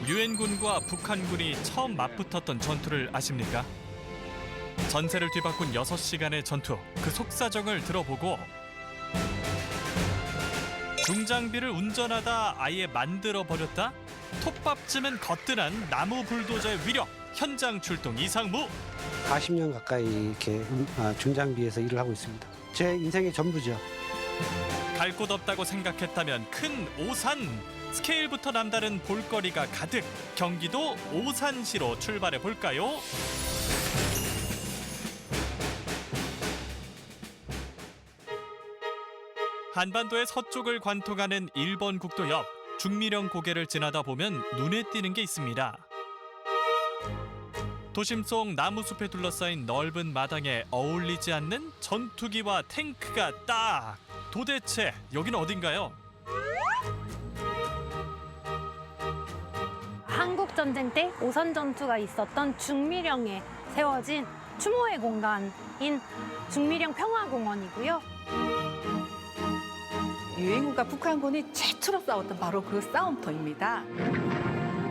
유엔군과 북한군이 처음 맞붙었던 전투를 아십니까? 전세를 뒤바꾼 6시간의 전투, 그 속사정을 들어보고 중장비를 운전하다 아예 만들어버렸다? 톱밥쯤은 거뜬한 나무 불도저의 위력, 현장 출동 이상무! 40년 가까이 이렇게 중장비에서 일을 하고 있습니다. 제 인생의 전부죠. 갈 곳 없다고 생각했다면 큰 오산! 스케일부터 남다른 볼거리가 가득! 경기도 오산시로 출발해 볼까요? 한반도의 서쪽을 관통하는 일본 국도 옆 중미령 고개를 지나다 보면 눈에 띄는 게 있습니다. 도심 속 나무숲에 둘러싸인 넓은 마당에 어울리지 않는 전투기와 탱크가 딱! 도대체 여기는 어딘가요? 한국 전쟁 때 오선 전투가 있었던 중미령에 세워진 추모의 공간인 중미령 평화공원이고요. 유엔군과 북한군이 최초로 싸웠던 바로 그 싸움터입니다.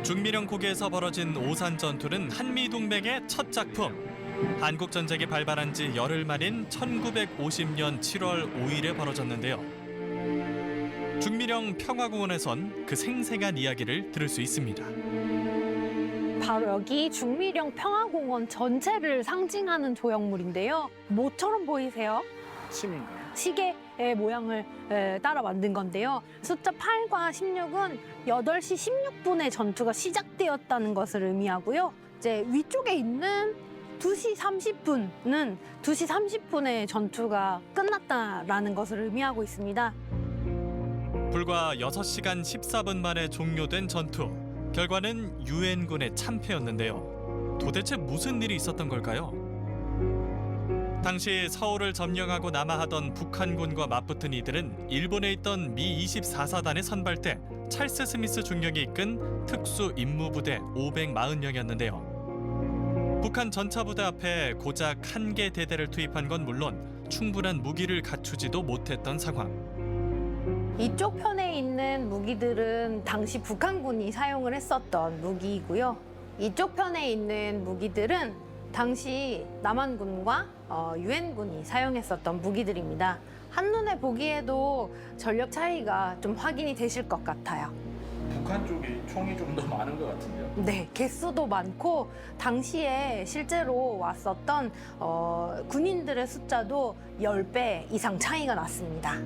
중미령 고개에서 벌어진 오산 전투는 한미동맹의 첫 작품. 한국 전쟁이 발발한 지 열흘 만인 1950년 7월 5일에 벌어졌는데요. 중미령 평화공원에선 그 생생한 이야기를 들을 수 있습니다. 바로 여기 중미령 평화공원 전체를 상징하는 조형물인데요. 뭐처럼 보이세요? 침인가요? 시계의 모양을 따라 만든 건데요. 숫자 8과 16은 8시 16분에 전투가 시작되었다는 것을 의미하고요. 이제 위쪽에 있는 2시 30분은 2시 30분에 전투가 끝났다라는 것을 의미하고 있습니다. 불과 6시간 14분 만에 종료된 전투. 결과는 유엔군의 참패였는데요. 도대체 무슨 일이 있었던 걸까요? 당시 서울을 점령하고 남하하던 북한군과 맞붙은 이들은 일본에 있던 미 24사단의 선발대 찰스 스미스 중령이 이끈 특수 임무부대 540명이었는데요. 북한 전차부대 앞에 고작 한 개 대대를 투입한 건 물론 충분한 무기를 갖추지도 못했던 상황. 이쪽 편에 있는 무기들은 당시 북한군이 사용을 했었던 무기이고요. 이쪽 편에 있는 무기들은 당시 남한군과 유엔군이 사용했었던 무기들입니다. 한눈에 보기에도 전력 차이가 좀 확인이 되실 것 같아요. 북한 쪽이 총이 좀 더 많은 것 같은데요? 네, 개수도 많고 당시에 실제로 왔었던 군인들의 숫자도 10배 이상 차이가 났습니다.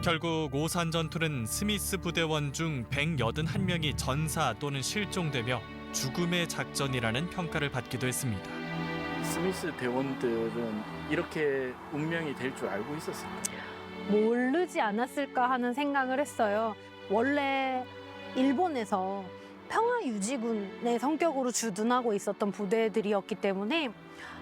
결국 오산 전투는 스미스 부대원 중 181명이 전사 또는 실종되며 죽음의 작전이라는 평가를 받기도 했습니다. 스미스 대원들은 이렇게 운명이 될 줄 알고 있었습니다. 모르지 않았을까 하는 생각을 했어요. 원래 일본에서 평화유지군의 성격으로 주둔하고 있었던 부대들이었기 때문에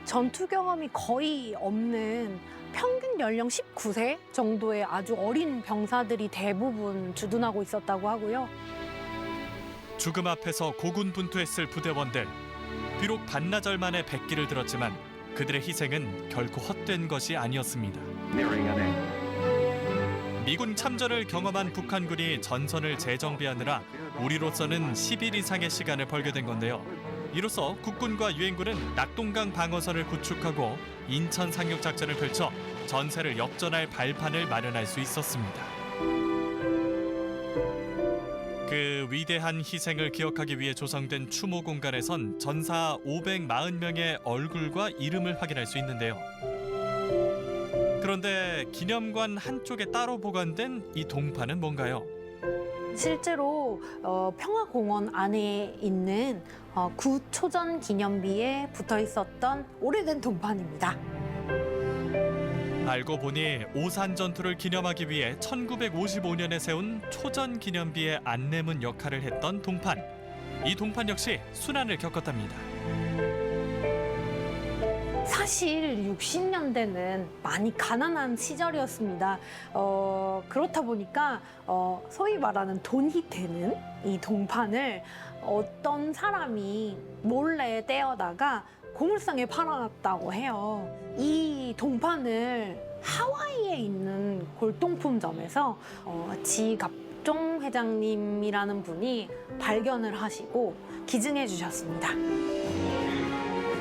전투 경험이 거의 없는 평균 연령 19세 정도의 아주 어린 병사들이 대부분 주둔하고 있었다고 하고요. 죽음 앞에서 고군분투했을 부대원들. 비록 반나절 만에 백기를 들었지만 그들의 희생은 결코 헛된 것이 아니었습니다. 미군 참전을 경험한 북한군이 전선을 재정비하느라 우리로서는 10일 이상의 시간을 벌게 된 건데요. 이로써 국군과 유엔군은 낙동강 방어선을 구축하고 인천 상륙 작전을 펼쳐 전세를 역전할 발판을 마련할 수 있었습니다. 그 위대한 희생을 기억하기 위해 조성된 추모 공간에선 전사 540명의 얼굴과 이름을 확인할 수 있는데요. 그런데 기념관 한쪽에 따로 보관된 이 동판은 뭔가요? 실제로 평화공원 안에 있는 구초전 기념비에 붙어 있었던 오래된 동판입니다. 알고 보니 오산 전투를 기념하기 위해 1955년에 세운 초전 기념비의 안내문 역할을 했던 동판. 이 동판 역시 순환을 겪었답니다. 사실 60년대는 많이 가난한 시절이었습니다. 그렇다 보니까 소위 말하는 돈이 되는 이 동판을 어떤 사람이 몰래 떼어다가 고물상에 팔아놨다고 해요. 이 동판을 하와이에 있는 골동품점에서 지갑 박종 회장님이라는 분이 발견을 하시고 기증해 주셨습니다.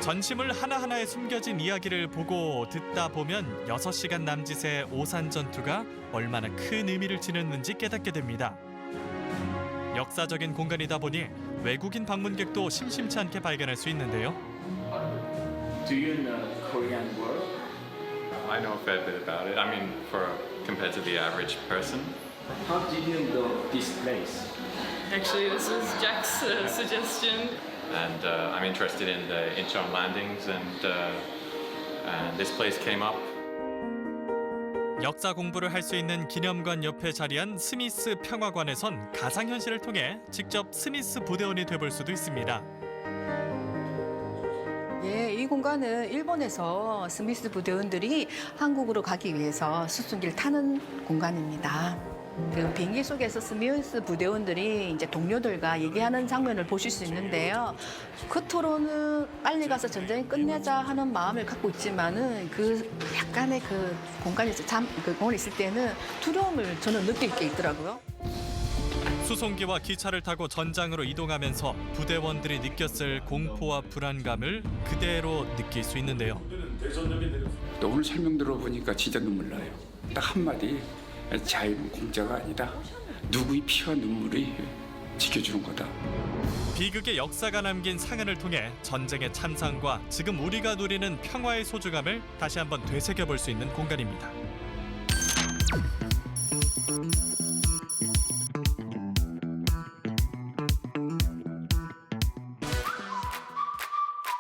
전시물 하나하나에 숨겨진 이야기를 보고 듣다 보면 6시간 남짓의 오산 전투가 얼마나 큰 의미를 지녔는지 깨닫게 됩니다. 역사적인 공간이다 보니 외국인 방문객도 심심치 않게 발견할 수 있는데요. Do you know Korean War? I know a fair bit about it. I mean, compared to the average person. How did you know this place? Actually, this was Jack's suggestion. And I'm interested in the Incheon landings, and this place came up. 역사 공부를 할 수 있는 기념관 옆에 자리한 스미스 평화관에선 가상현실을 통해 직접 스미스 부대원이 돼볼 수도 있습니다. 예, 이 공간은 일본에서 스미스 부대원들이 한국으로 가기 위해서 수송기를 타는 공간입니다. 그 비행기 속에서 스미스 부대원들이 이제 동료들과 얘기하는 장면을 보실 수 있는데요. 겉으로는 빨리 가서 전쟁을 끝내자 하는 마음을 갖고 있지만은 그 약간의 그 공간에서 그 공간에 있을 때는 두려움을 저는 느낄 게 있더라고요. 수송기와 기차를 타고 전장으로 이동하면서 부대원들이 느꼈을 공포와 불안감을 그대로 느낄 수 있는데요. 또 오늘 설명 들어보니까 진짜 눈물 나요. 딱 한마디, 자유는 공짜가 아니다. 누구의 피와 눈물이 지켜주는 거다. 비극의 역사가 남긴 상흔을 통해 전쟁의 참상과 지금 우리가 누리는 평화의 소중함을 다시 한번 되새겨볼 수 있는 공간입니다.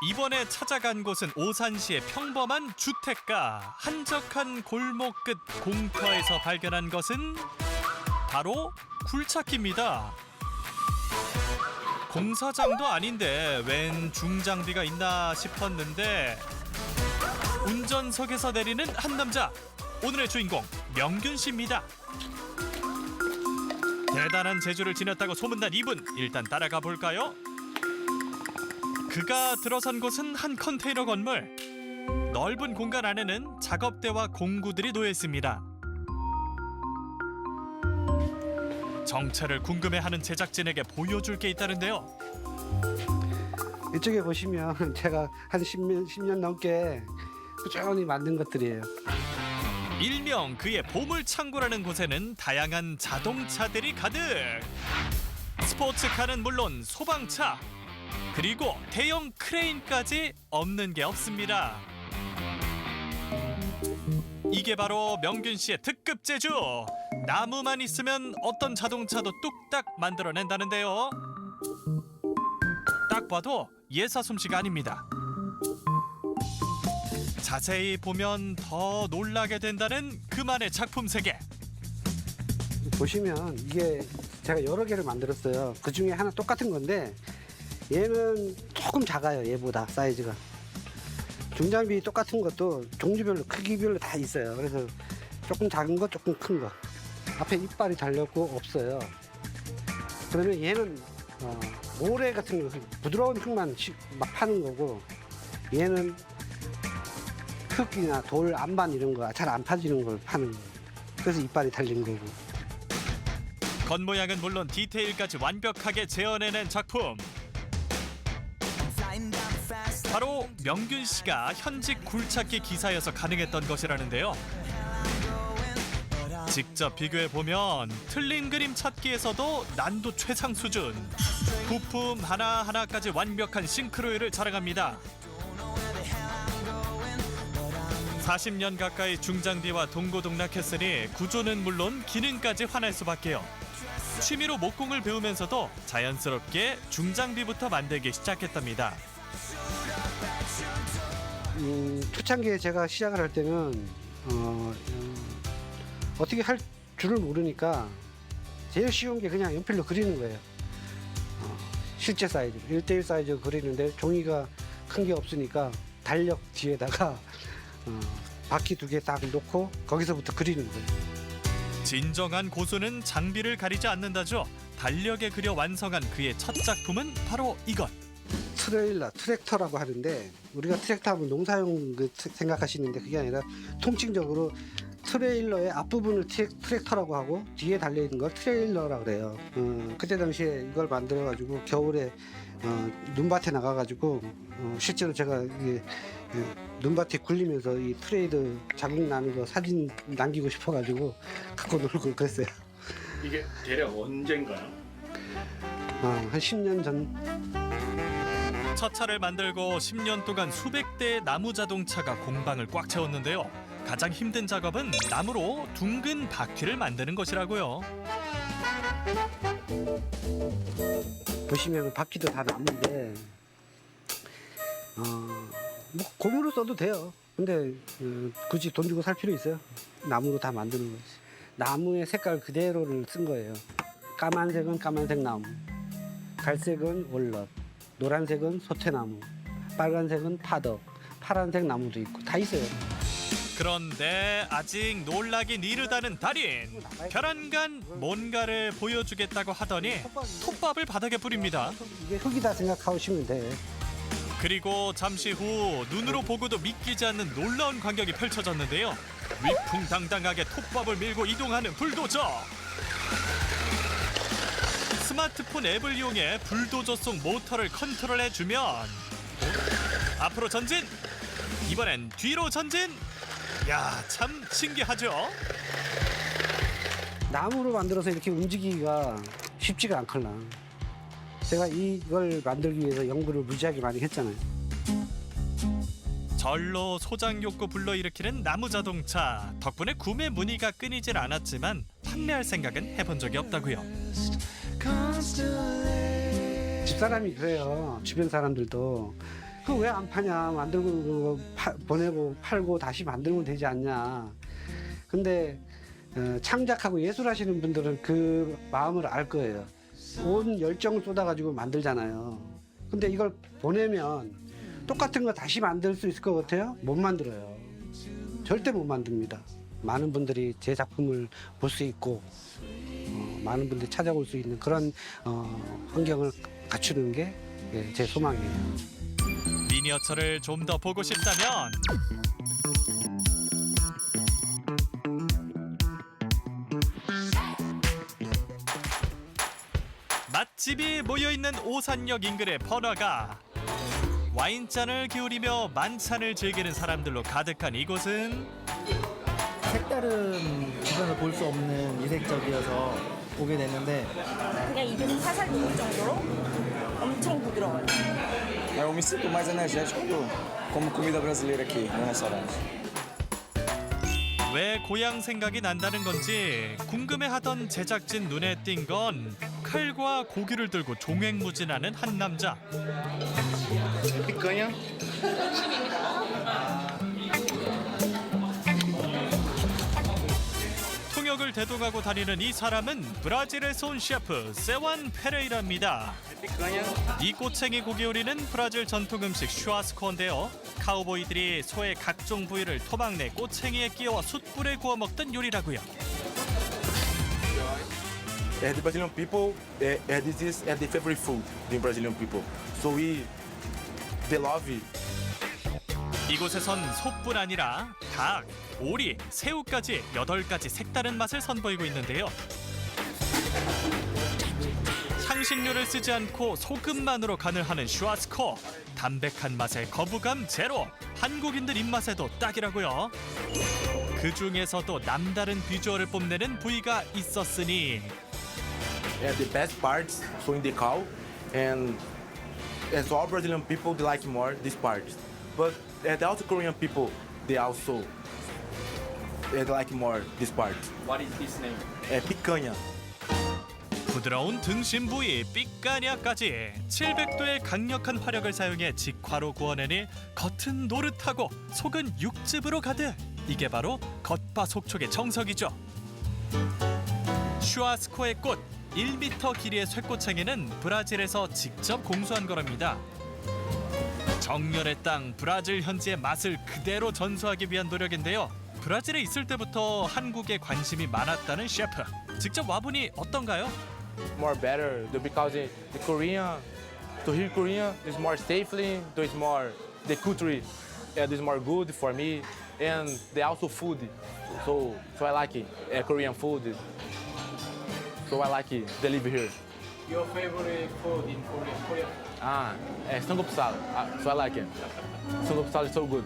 이번에 찾아간 곳은 오산시의 평범한 주택가. 한적한 골목 끝 공터에서 발견한 것은 바로 굴착기입니다. 공사장도 아닌데 웬 중장비가 있나 싶었는데 운전석에서 내리는 한 남자. 오늘의 주인공 명균 씨입니다. 대단한 재주를 지녔다고 소문난 이분, 일단 따라가 볼까요? 그가 들어선 곳은 한 컨테이너 건물. 넓은 공간 안에는 작업대와 공구들이 놓여 있습니다. 정체를 궁금해하는 제작진에게 보여줄 게 있다는데요. 이쪽에 보시면 제가 한 10년 넘게 꾸준히 만든 것들이에요. 일명 그의 보물창고라는 곳에는 다양한 자동차들이 가득. 스포츠카는 물론 소방차, 그리고 대형 크레인까지 없는 게 없습니다. 이게 바로 명균 씨의 특급 재주. 나무만 있으면 어떤 자동차도 뚝딱 만들어낸다는데요. 딱 봐도 예사 솜씨가 아닙니다. 자세히 보면 더 놀라게 된다는 그만의 작품 세계. 보시면 이게 제가 여러 개를 만들었어요. 그 중에 하나 똑같은 건데 얘는 조금 작아요. 얘보다 사이즈가. 중장비 똑같은 것도 종류별로 크기별로 다 있어요. 그래서 조금 작은 거, 조금 큰 거. 앞에 이빨이 달렸고 없어요. 그러면 얘는 모래 같은 거, 부드러운 흙만 막 파는 거고, 얘는 흙이나 돌, 안반 이런 거 잘 안 파지는 걸 파는 거예요. 그래서 이빨이 달린 거고. 겉모양은 물론 디테일까지 완벽하게 재현해낸 작품. 바로 명균 씨가 현직 굴착기 기사여서 가능했던 것이라는데요. 직접 비교해 보면 틀린 그림 찾기에서도 난도 최상 수준. 부품 하나하나까지 완벽한 싱크로율을 자랑합니다. 40년 가까이 중장비와 동고동락했으니 구조는 물론 기능까지 환할 수밖에요. 취미로 목공을 배우면서도 자연스럽게 중장비부터 만들기 시작했답니다. 초창기에 제가 시작을 할 때는 어떻게 할 줄을 모르니까 제일 쉬운 게 그냥 연필로 그리는 거예요. 실제 사이즈, 1:1 사이즈 그리는데 종이가 큰 게 없으니까 달력 뒤에다가 바퀴 2개 딱 놓고 거기서부터 그리는 거예요. 진정한 고수는 장비를 가리지 않는다죠. 달력에 그려 완성한 그의 첫 작품은 바로 이것. 트랙터라고 하는데, 우리가 트랙터 하면 농사용 생각하시는데 그게 아니라 통칭적으로 트레일러의 앞부분을 트랙터라고 하고 뒤에 달려있는 걸 트레일러라고 그래요. 그때 당시에 이걸 만들어가지고 겨울에 눈밭에 나가가지고 실제로 제가 이게 눈밭에 굴리면서 이 트레이드 자국 나는 거 사진 남기고 싶어가지고 갖고 놀고 그랬어요. 이게 대략 언젠가요? 한 10년 전. 첫 차를 만들고 10년 동안 수백 대의 나무 자동차가 공방을 꽉 채웠는데요. 가장 힘든 작업은 나무로 둥근 바퀴를 만드는 것이라고요. 보시면 바퀴도 다 나무인데 뭐 고무로 써도 돼요. 근데 굳이 돈 주고 살 필요 있어요? 나무로 다 만드는 거지. 나무의 색깔 그대로를 쓴 거예요. 까만색은 까만색 나무, 갈색은 월넛, 노란색은 소태나무, 빨간색은 파덕, 파란색 나무도 있고 다 있어요. 그런데 아직 놀라긴 이르다는 달인. 별안간 뭔가를 보여주겠다고 하더니 톱밥을 바닥에 뿌립니다. 이게 흙이다 생각하시면 돼. 그리고 잠시 후 눈으로 보고도 믿기지 않는 놀라운 광경이 펼쳐졌는데요. 위풍당당하게 톱밥을 밀고 이동하는 불도저. 스마트폰 앱을 이용해 불도저 속 모터를 컨트롤해주면 앞으로 전진, 이번엔 뒤로 전진. 야, 참 신기하죠? 나무로 만들어서 이렇게 움직이기가 쉽지가 않걸라. 제가 이걸 만들기 위해서 연구를 무지하게 많이 했잖아요. 절로 소장 욕구 불러일으키는 나무 자동차. 덕분에 구매 문의가 끊이질 않았지만 판매할 생각은 해본 적이 없다고요. 집사람이 그래요. 주변 사람들도 그 왜 안 파냐, 만들고 보내고 팔고 다시 만들면 되지 않냐. 근데 창작하고 예술하시는 분들은 그 마음을 알 거예요. 온 열정을 쏟아가지고 만들잖아요. 근데 이걸 보내면 똑같은 거 다시 만들 수 있을 것 같아요? 못 만들어요. 절대 못 만듭니다. 많은 분들이 제 작품을 볼 수 있고 많은 분들이 찾아올 수 있는 그런 환경을 갖추는 게 제 소망이에요. 미니어처를 좀 더 보고 싶다면 맛집이 모여있는 오산역 인근의 번화가. 와인잔을 기울이며 만찬을 즐기는 사람들로 가득한 이곳은 색다른 주변을 볼 수 없는 이색적이어서 보게 됐는데 그냥 입에서 살살 녹을 정도로 엄청 부드러워요. Eu me sinto mais energético como comida brasileira aqui no restaurante. 왜 고향 생각이 난다는 건지 궁금해하던 제작진 눈에 띈 건 칼과 고기를 들고 종횡무진하는 한 남자. 피카냐? 통역을 대동하고 다니는 이 사람은 브라질에서 온 셰프 세완 페레이라입니다. 이 꼬챙이 고기 요리는 브라질 전통 음식 슈아스코인데요. 카우보이들이 소의 각종 부위를 토막 내 꼬챙이에 끼워 숯불에 구워 먹던 요리라고요. The Brazilian people, this is the favorite food the Brazilian people. So they love it. 이곳에선 소뿐 아니라 닭, 오리, 새우까지 8가지 색다른 맛을 선보이고 있는데요. 향신료를 쓰지 않고 소금만으로 간을 하는 슈아스코. 담백한 맛에 거부감 제로. 한국인들 입맛에도 딱이라고요. 그 중에서도 남다른 비주얼을 뽐내는 부위가 있었으니 The best parts so in the cow, and as all Brazilian people they like more this part. But the also Korean people they like more this part. What is his name? Picanha. 부드러운 등심 부위 삐까냐까지 700도의 강력한 화력을 사용해 직화로 구워내니 겉은 노릇하고 속은 육즙으로 가득. 이게 바로 겉바속촉의 정석이죠. 슈아스코의 꽃 1m 길이의 쇠꼬챙이는 브라질에서 직접 공수한 거랍니다. 정열의 땅 브라질 현지의 맛을 그대로 전수하기 위한 노력인데요. 브라질에 있을 때부터 한국에 관심이 많았다는 셰프. 직접 와보니 어떤가요? More better because the Korean to hear Korean is more safely, so it's more the culture is more good for me, and they also food so I like it. Korean food. So I like it. They live here. Your favorite food in Korea? Samgyeopsal. So I like it. Samgyeopsal is so good.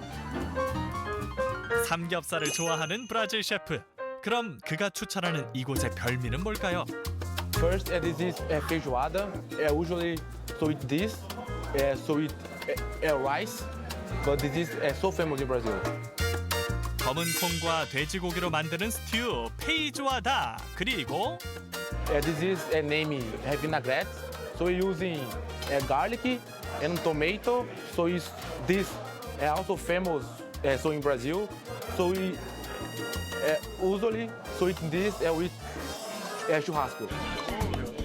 삼겹살을 좋아하는 브라질 셰프. 그럼 그가 추천하는 이곳의 별미는 뭘까요? First, this is feijoada. Usually, so eat this. So eat rice. But this is so famous in Brazil. 검은 콩과 돼지고기로 만드는 스튜 페이조아다. 그리고 This is a name vinagrette. So we're using garlic and tomato. So is this also famous so in Brazil. So we usually so eat this with churrasco.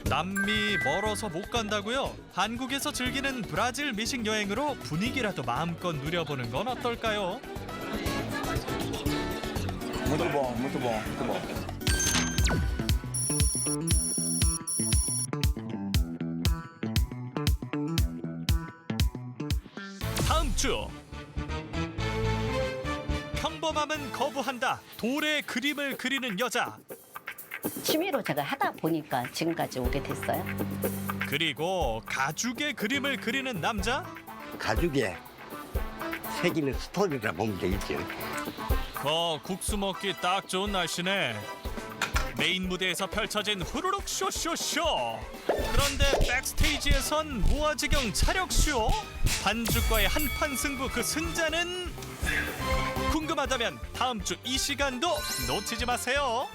남미 멀어서 못 간다고요? 한국에서 즐기는 브라질 미식 여행으로 분위기라도 마음껏 누려보는 건 어떨까요? Muito bom, muito bom, muito bom. 다음 주 평범함은 거부한다. 돌에 그림을 그리는 여자. 취미로 제가 하다 보니까 지금까지 오게 됐어요. 그리고 가죽에 그림을 그리는 남자. 가죽에 새기는 스토리라 보면 되겠죠. 국수 먹기 딱 좋은 날씨네. 메인 무대에서 펼쳐진 후루룩 쇼쇼쇼. 그런데 백스테이지에선 무아지경 차력쇼. 반죽과의 한판 승부 그 승자는? 궁금하다면 다음 주 이 시간도 놓치지 마세요.